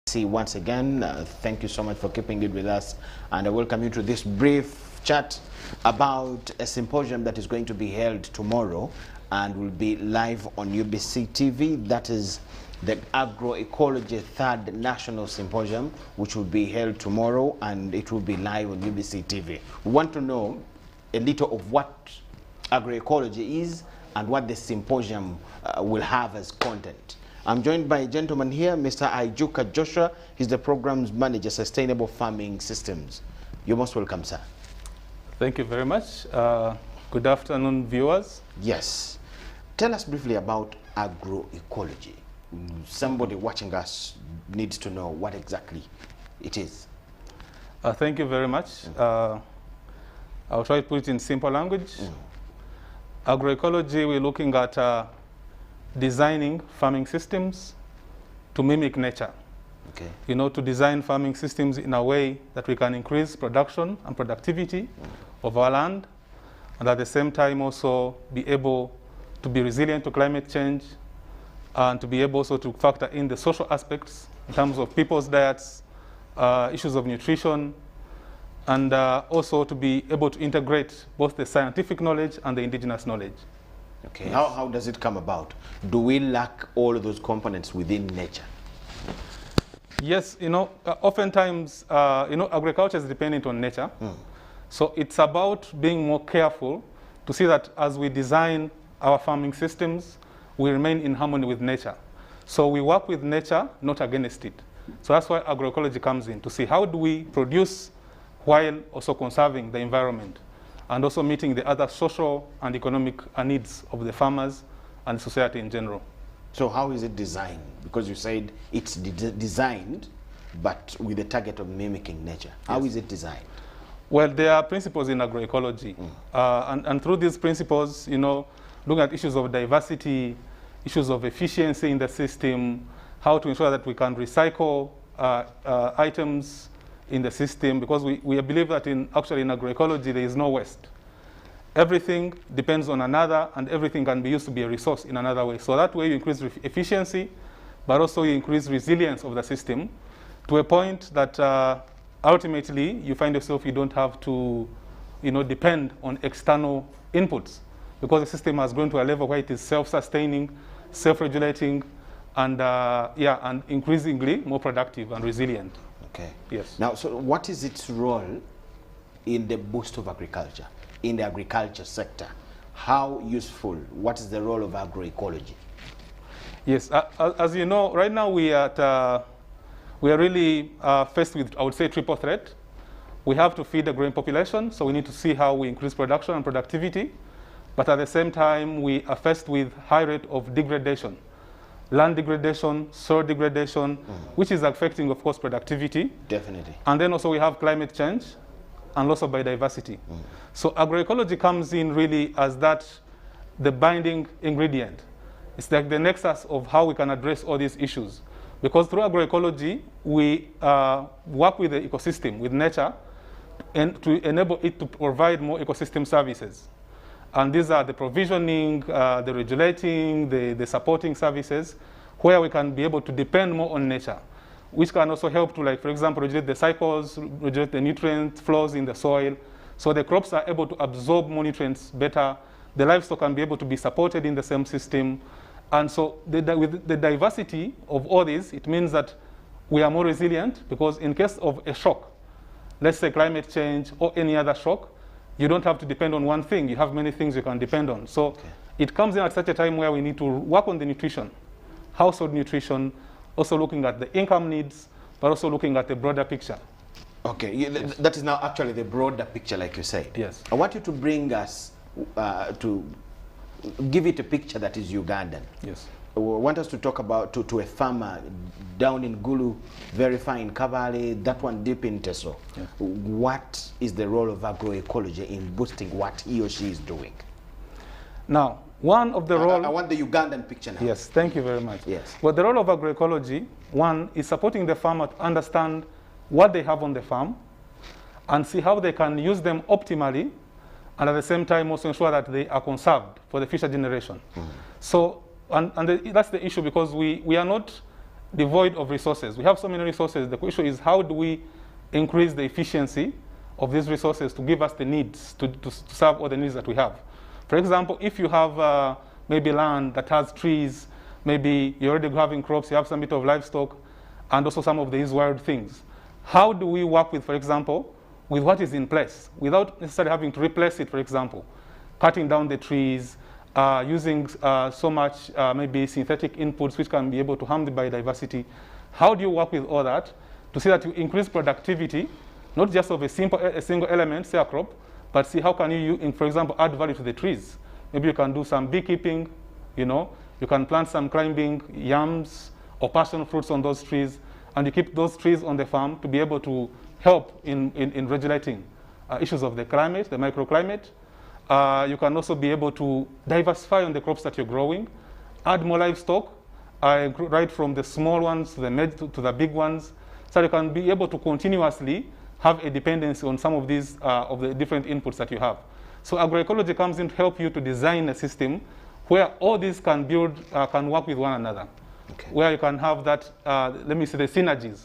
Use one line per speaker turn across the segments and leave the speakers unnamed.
See once again, thank you so much for keeping it with us, and I welcome you to this brief chat about a symposium that is going to be held tomorrow and will be live on UBC TV. That is the Agroecology Third National Symposium, which will be held tomorrow, and it will be live on UBC TV. We want to know a little of what agroecology is and what the symposium will have as content. I'm joined by a gentleman here, Mr. Ijuka Joshua. He's the Programs Manager, Sustainable Farming Systems. You're most welcome, sir.
Thank you very much. Good afternoon, viewers.
Yes. Tell us briefly about agroecology. Somebody watching us needs to know what exactly it is.
Thank you very much. I'll try to put it in simple language. Agroecology, we're looking at designing farming systems to mimic nature.
Okay.
You know, to design farming systems in a way that we can increase production and productivity of our land, and at the same time also be able to be resilient to climate change, and to be able also to factor in the social aspects in terms of people's diets, issues of nutrition, and also to be able to integrate both the scientific knowledge and the indigenous knowledge.
Okay.
Yes.
How does it come about? Do we lack all of those components within nature?
Yes, you know, oftentimes, agriculture is dependent on nature. So it's about being more careful to see that as we design our farming systems, we remain in harmony with nature. So we work with nature, not against it. So that's why agroecology comes in, to see how do we produce while also conserving the environment, and also meeting the other social and economic needs of the farmers and society in general.
So how is it designed? Because you said it's designed, but with the target of mimicking nature. How is it designed?
Well, there are principles in agroecology. And through these principles, you know, looking at issues of diversity, issues of efficiency in the system, how to ensure that we can recycle items in the system, because we believe that actually in agroecology there is no waste. Everything depends on another, and everything can be used to be a resource in another way. So that way you increase efficiency, but also you increase resilience of the system to a point that ultimately you find yourself you don't have to, you know, depend on external inputs, because the system has grown to a level where it is self-sustaining, self-regulating, and and increasingly more productive and resilient.
Okay.
Yes.
Now, so what is its role in the boost of agriculture, in the agriculture sector? How useful? What is the role of agroecology?
Yes. As you know, right now we are really faced with, I would say, triple threat. We have to feed the growing population, so we need to see how we increase production and productivity. But at the same time, we are faced with high rate of degradation. Land degradation, soil degradation, which is affecting, of course, productivity.
Definitely.
And then also we have climate change and loss of biodiversity. So agroecology comes in really as the binding ingredient. It's like the nexus of how we can address all these issues. Because through agroecology, we work with the ecosystem, with nature, and to enable it to provide more ecosystem services. And these are the provisioning, the regulating, the supporting services, where we can be able to depend more on nature, which can also help to, like, for example, regulate the cycles, regulate the nutrient flows in the soil, so the crops are able to absorb more nutrients better. The livestock can be able to be supported in the same system. And so with the diversity of all this, it means that we are more resilient, because in case of a shock, let's say climate change or any other shock, you don't have to depend on one thing. You have many things you can depend on. So it comes in at such a time where we need to work on the nutrition, household nutrition, also looking at the income needs, but also looking at the broader picture.
Okay, yes. That is now actually the broader picture, like you said.
Yes.
I want you to bring us, to give it a picture that is Ugandan.
Yes.
I want us to talk about to a farmer down in Gulu, very far in Kabale, that one deep in Teso.
Yes.
What is the role of agroecology in boosting what he or she is doing?
Now, one of the role...
I want the Ugandan picture now.
Yes, thank you very much.
Yes.
Well, the role of agroecology, one, is supporting the farmer to understand what they have on the farm and see how they can use them optimally, and at the same time also ensure that they are conserved for the future generation. So, that's the issue, because we are not devoid of resources. We have so many resources. The issue is how do we increase the efficiency of these resources to give us the needs, to serve all the needs that we have. For example, if you have maybe land that has trees, maybe you're already having crops, you have some bit of livestock, and also some of these wild things. How do we work with, for example, with what is in place, without necessarily having to replace it, for example, cutting down the trees, using so much maybe synthetic inputs which can be able to harm the biodiversity. How do you work with all that to see that you increase productivity, not just of a single element, say a crop, but see how can you, for example, add value to the trees. Maybe you can do some beekeeping, you know, you can plant some climbing yams or passion fruits on those trees, and you keep those trees on the farm to be able to help in regulating issues of the climate, the microclimate. You can also be able to diversify on the crops that you're growing, add more livestock, right from the small ones to the big ones, so you can be able to continuously have a dependency on some of these of the different inputs that you have. So agroecology comes in to help you to design a system where all these can can work with one another. Okay. Where you can have that, let me say, the synergies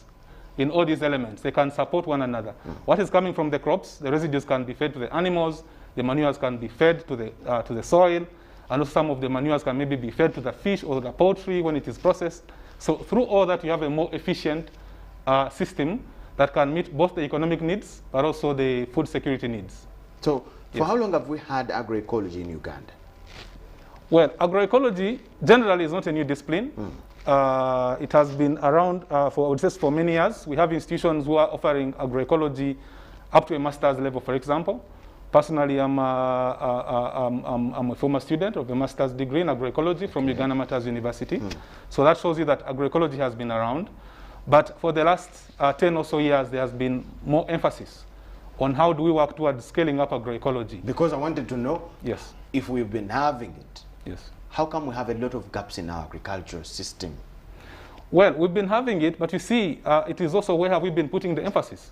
in all these elements. They can support one another. What is coming from the crops, the residues can be fed to the animals, the manures can be fed to the soil, and also some of the manures can maybe be fed to the fish or the poultry when it is processed. So through all that, you have a more efficient system that can meet both the economic needs, but also the food security needs.
So for how long have we had agroecology in Uganda?
Well, agroecology generally is not a new discipline. It has been around for many years. We have institutions who are offering agroecology up to a master's level, for example. Personally, I'm a former student of a master's degree in agroecology from Uganda Matters University. So that shows you that agroecology has been around. But for the last 10 or so years, there has been more emphasis on how do we work towards scaling up agroecology. Because
I wanted to know,
yes,
if we've been having it,
yes,
how come we have a lot of gaps in our agricultural system?
Well, we've been having it, but you see, it is also where have we been putting the emphasis.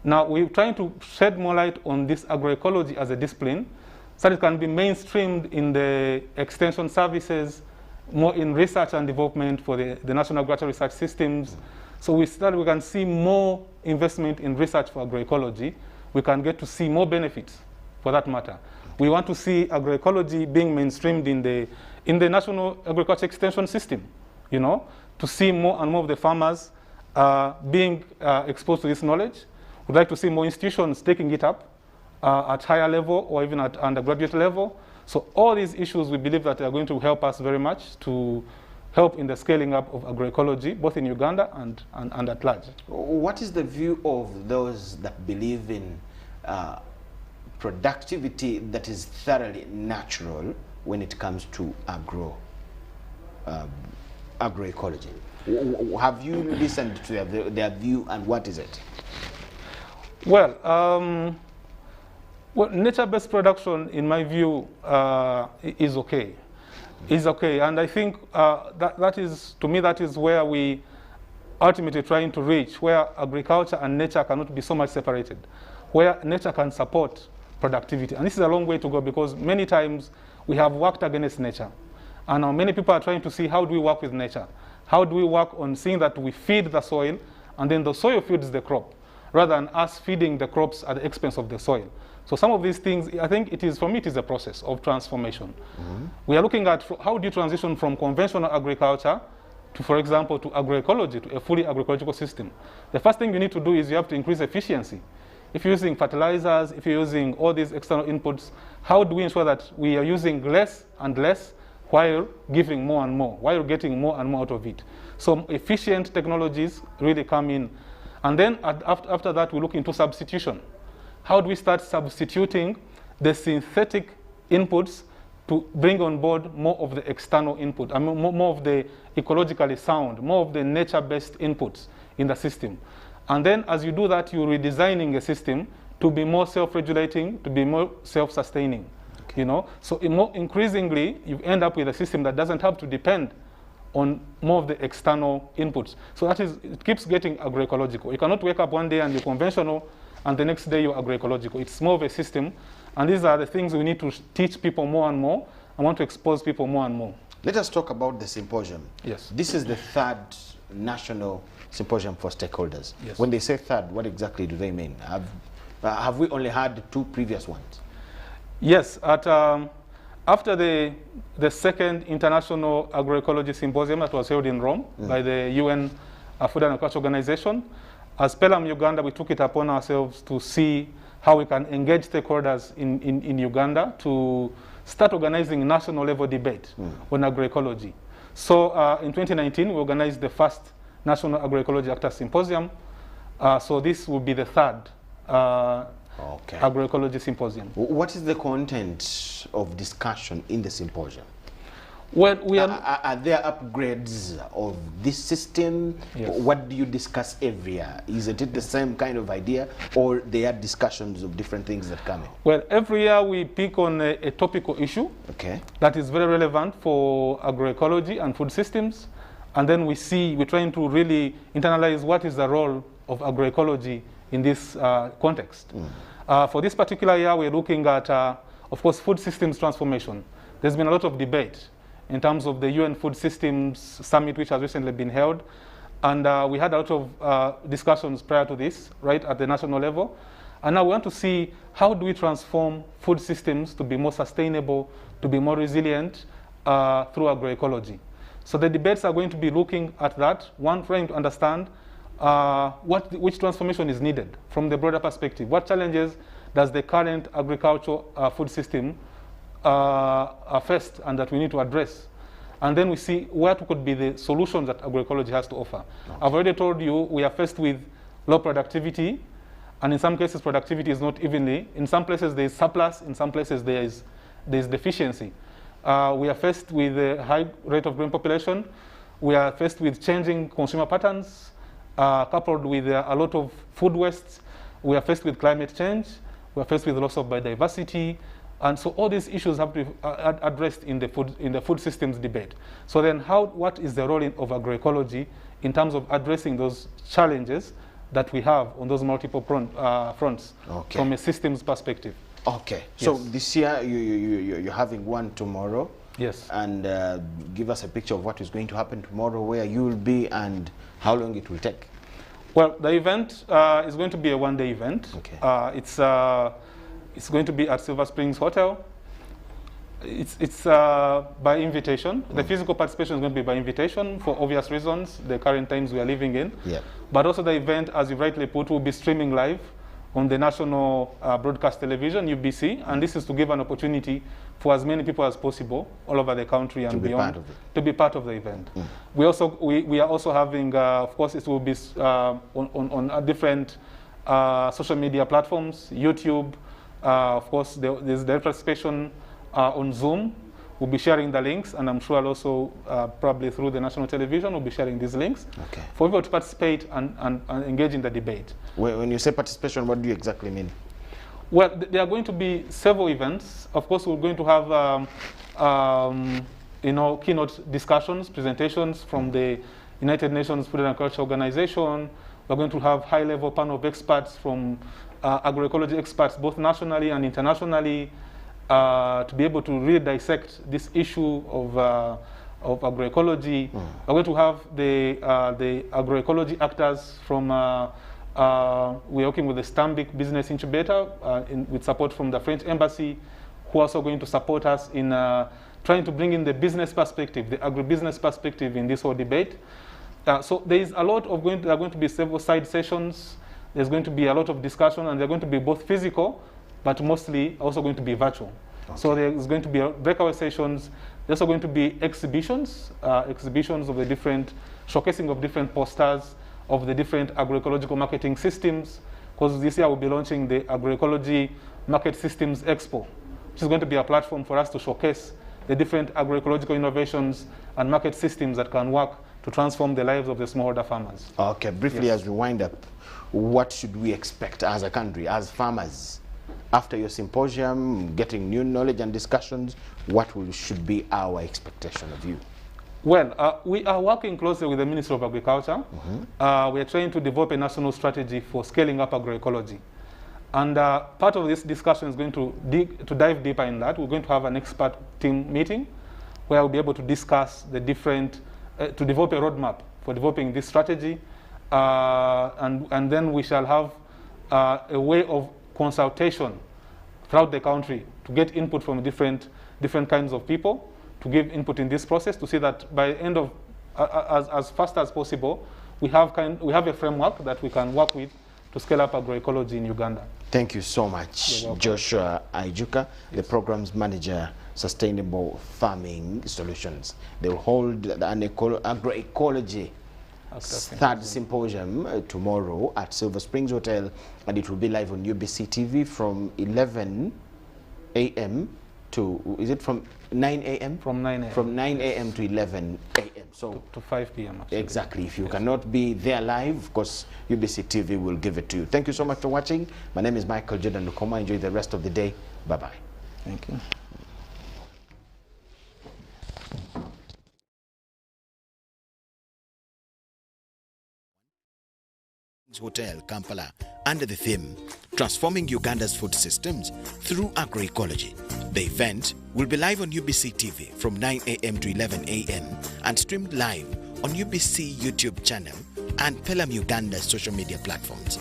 Now, we're trying to shed more light on this agroecology as a discipline so that it can be mainstreamed in the extension services, more in research and development for the National Agricultural Research Systems. So we can see more investment in research for agroecology. We can get to see more benefits for that matter. We want to see agroecology being mainstreamed in the National Agriculture Extension System, you know, to see more and more of the farmers being exposed to this knowledge. We'd like to see more institutions taking it up at higher level or even at undergraduate level. So all these issues, we believe that are going to help us very much to help in the scaling up of agroecology, both in Uganda and at large.
What is the view of those that believe in productivity that is thoroughly natural when it comes to agroecology? Have you listened to their view, and what is it?
Well, nature-based production, in my view, is okay. Is okay, and I think that is, to me, that is where we ultimately trying to reach, where agriculture and nature cannot be so much separated, where nature can support productivity. And this is a long way to go, because many times we have worked against nature. And now many people are trying to see how do we work with nature? How do we work on seeing that we feed the soil, and then the soil feeds the crop, rather than us feeding the crops at the expense of the soil. So some of these things, I think it is, for me, it is a process of transformation. We are looking at how do you transition from conventional agriculture to, for example, to agroecology, to a fully agroecological system. The first thing you need to do is you have to increase efficiency. If you're using fertilizers, if you're using all these external inputs, how do we ensure that we are using less and less while giving more and more, while getting more and more out of it? So efficient technologies really come in. And then after that, we look into substitution. How do we start substituting the synthetic inputs to bring on board more of the external input, I mean, more of the ecologically sound, more of the nature-based inputs in the system? And then as you do that, you're redesigning a system to be more self-regulating, to be more self-sustaining. Okay. You know? So increasingly, you end up with a system that doesn't have to depend on more of the external inputs. So that is, it keeps getting agroecological. You cannot wake up one day and you're conventional, and the next day you're agroecological. It's more of a system, and these are the things we need to teach people more and more. I want to expose people more and more.
Let us talk about the symposium.
Yes.
This is the third national symposium for stakeholders.
Yes.
When they say third, what exactly do they mean? Have we only had 2 previous ones?
Yes, after the second International Agroecology Symposium that was held in Rome by the UN Food and Agriculture Organization, as Pelham Uganda, we took it upon ourselves to see how we can engage stakeholders in Uganda to start organizing national level debate on agroecology. So in 2019, we organized the first National Agroecology Actors Symposium. So this will be the third agroecology symposium.
What is the content of discussion in the symposium?
Well,
are there upgrades of this system?
Yes.
What do you discuss every year? Is it the same kind of idea, or there are discussions of different things that come in?
Well, every year we pick on a topical issue that is very relevant for agroecology and food systems, and then we're trying to really internalize what is the role of agroecology in this context. For this particular year, we're looking at, of course, food systems transformation. There's been a lot of debate in terms of the UN Food Systems Summit, which has recently been held. And we had a lot of discussions prior to this, right, at the national level. And now we want to see how do we transform food systems to be more sustainable, to be more resilient through agroecology. So the debates are going to be looking at that. One, trying to understand which transformation is needed from the broader perspective. What challenges does the current agricultural food system first and that we need to address? And then we see what could be the solutions that agroecology has to offer. I've already told you we are faced with low productivity, and in some cases productivity is not evenly. In some places there is surplus, in some places there is deficiency. We are faced with a high rate of growing population. We are faced with changing consumer patterns, coupled with a lot of food waste. We are faced with climate change. We are faced with loss of biodiversity. And so all these issues have to be addressed in the food systems debate. So then what is the role of agroecology in terms of addressing those challenges that we have on those multiple fronts from a systems perspective?
Okay. Yes. So this year you're having one tomorrow.
Yes.
And give us a picture of what is going to happen tomorrow, where you will be, and how long it will take.
Well, the event is going to be a one-day event. It's going to be at Silver Springs Hotel. It's by invitation. The physical participation is going to be by invitation for obvious reasons, the current times we are living in.
Yeah.
But also the event, as you rightly put, will be streaming live on the national broadcast television, UBC, and this is to give an opportunity for as many people as possible all over the country and beyond to be part of the event. We are also having, of course, it will be on different social media platforms, YouTube. Of course, there's direct participation on Zoom. We'll be sharing the links, and I'm sure I'll also probably through the national television, we'll be sharing these links for people to participate and engage in the debate.
When you say participation, what do you exactly mean?
Well, there are going to be several events. Of course, we're going to have keynote discussions, presentations from the United Nations Food and Agriculture Organization. We're going to have high-level panel of experts from agroecology experts, both nationally and internationally, to be able to really dissect this issue of agroecology. We're going to have the agroecology actors from, we're working with the Stambik Business Incubator with support from the French Embassy, who are also going to support us in trying to bring in the business perspective, the agribusiness perspective in this whole debate. So there is a lot of there are going to be several side sessions. There's going to be a lot of discussion, and they're going to be both physical, but mostly also going to be virtual. So there's going to be breakaway sessions. There's also going to be exhibitions, exhibitions of the different, showcasing of different posters of the different agroecological marketing systems, because this year we'll be launching the Agroecology Market Systems Expo, which is going to be a platform for us to showcase the different agroecological innovations and market systems that can work to transform the lives of the smallholder farmers.
Okay, briefly as we wind up, what should we expect as a country, as farmers? After your symposium, getting new knowledge and discussions, what should be our expectation of you?
Well, we are working closely with the Ministry of Agriculture. We are trying to develop a national strategy for scaling up agroecology. And part of this discussion is going to dive deeper in that. We're going to have an expert team meeting where we'll be able to discuss the different, to develop a roadmap for developing this strategy, and then we shall have a way of consultation throughout the country to get input from different kinds of people, to give input in this process, to see that by the end of, as fast as possible, we have a framework that we can work with to scale up agroecology in Uganda.
Thank you so much, Joshua Aijuka, the Programs Manager, Sustainable Farming Solutions. They will hold an agroecology third symposium tomorrow at Silver Springs Hotel, and it will be live on UBC TV from 11 a.m. to, is it from 9 a.m.?
From 9 a.m.
From 9 a.m. to 11 a.m. So
to 5 p.m. actually.
Exactly. If you cannot be there live, of course, UBC TV will give it to you. Thank you so much for watching. My name is Michael Jordan Lukoma. Enjoy the rest of the day. Bye-bye.
Thank you.
Hotel, Kampala, under the theme Transforming Uganda's Food Systems Through Agroecology. The event will be live on UBC TV from 9 a.m. to 11 a.m. and streamed live on UBC YouTube channel and Pelham Uganda's social media platforms.